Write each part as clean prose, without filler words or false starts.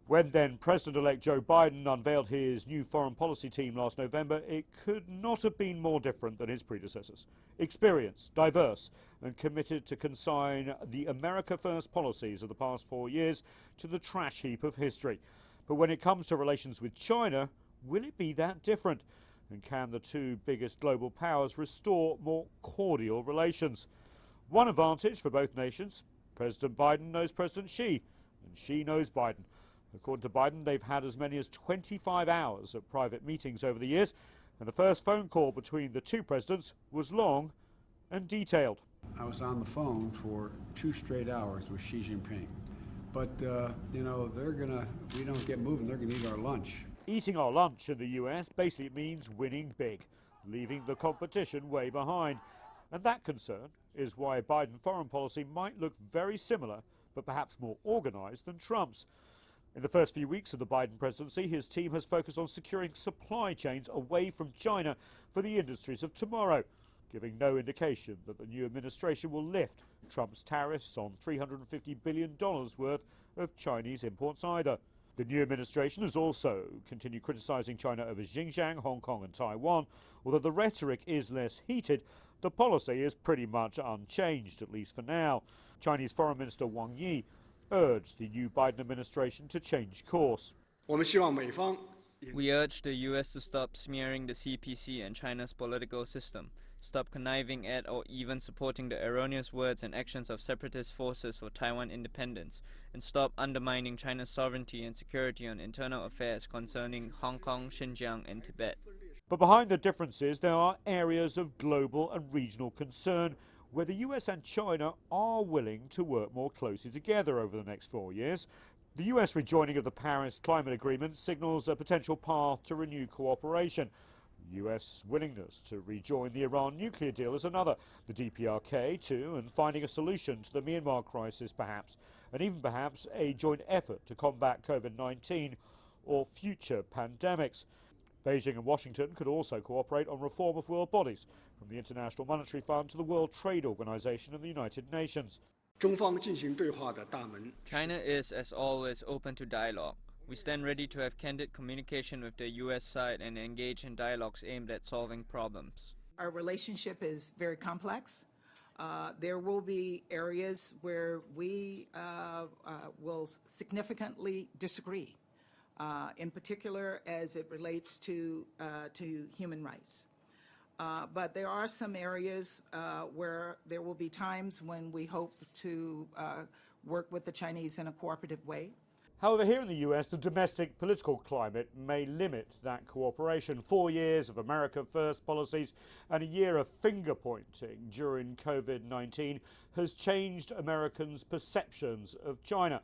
When then President-elect Joe Biden unveiled his new foreign policy team last November, it could not have been more different than his predecessors. Experienced, diverse, and committed to consign the America First policies of the past 4 years to the trash heap of history. But when it comes to relations with China, will it be that different? And can the two biggest global powers restore more cordial relations? One advantage for both nations: President Biden knows President Xi, and Xi knows Biden. According to Biden, they've had as many as 25 hours of private meetings over the years, and the first phone call between the two presidents was long and detailed. I was on the phone for 2 straight hours with Xi Jinping. But, if we don't get moving, they're going to eat our lunch. Eating our lunch in the US basically means winning big, leaving the competition way behind. And that concern is why Biden foreign policy might look very similar, but perhaps more organized than Trump's. In the first few weeks of the Biden presidency, his team has focused on securing supply chains away from China for the industries of tomorrow, giving no indication that the new administration will lift Trump's tariffs on $350 billion worth of Chinese imports either. The new administration has also continued criticizing China over Xinjiang, Hong Kong and Taiwan. Although the rhetoric is less heated, the policy is pretty much unchanged, at least for now. Chinese Foreign Minister Wang Yi urged the new Biden administration to change course. We urge the U.S. to stop smearing the CPC and China's political system, stop conniving at or even supporting the erroneous words and actions of separatist forces for Taiwan independence, and stop undermining China's sovereignty and security on internal affairs concerning Hong Kong, Xinjiang and Tibet. But behind the differences, there are areas of global and regional concern where the US and China are willing to work more closely together over the next 4 years. The US rejoining of the Paris Climate Agreement signals a potential path to renewed cooperation. The US willingness to rejoin the Iran nuclear deal is another. The DPRK too, and finding a solution to the Myanmar crisis perhaps, and even perhaps a joint effort to combat COVID-19 or future pandemics. Beijing and Washington could also cooperate on reform of world bodies, from the International Monetary Fund to the World Trade Organization and the United Nations. China is, as always, open to dialogue. We stand ready to have candid communication with the U.S. side and engage in dialogues aimed at solving problems. Our relationship is very complex. There will be areas where we will significantly disagree. In particular as it relates to human rights. But there are some areas where there will be times when we hope to work with the Chinese in a cooperative way. However, here in the US, the domestic political climate may limit that cooperation. 4 years of America First policies and a year of finger-pointing during COVID-19 has changed Americans' perceptions of China.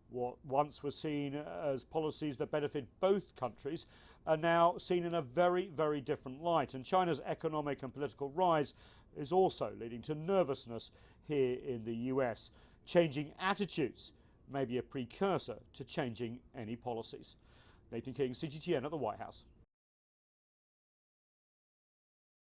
What once was seen as policies that benefit both countries are now seen in a very, very different light. And China's economic and political rise is also leading to nervousness here in the US. Changing attitudes may be a precursor to changing any policies. Nathan King, CGTN at the White House.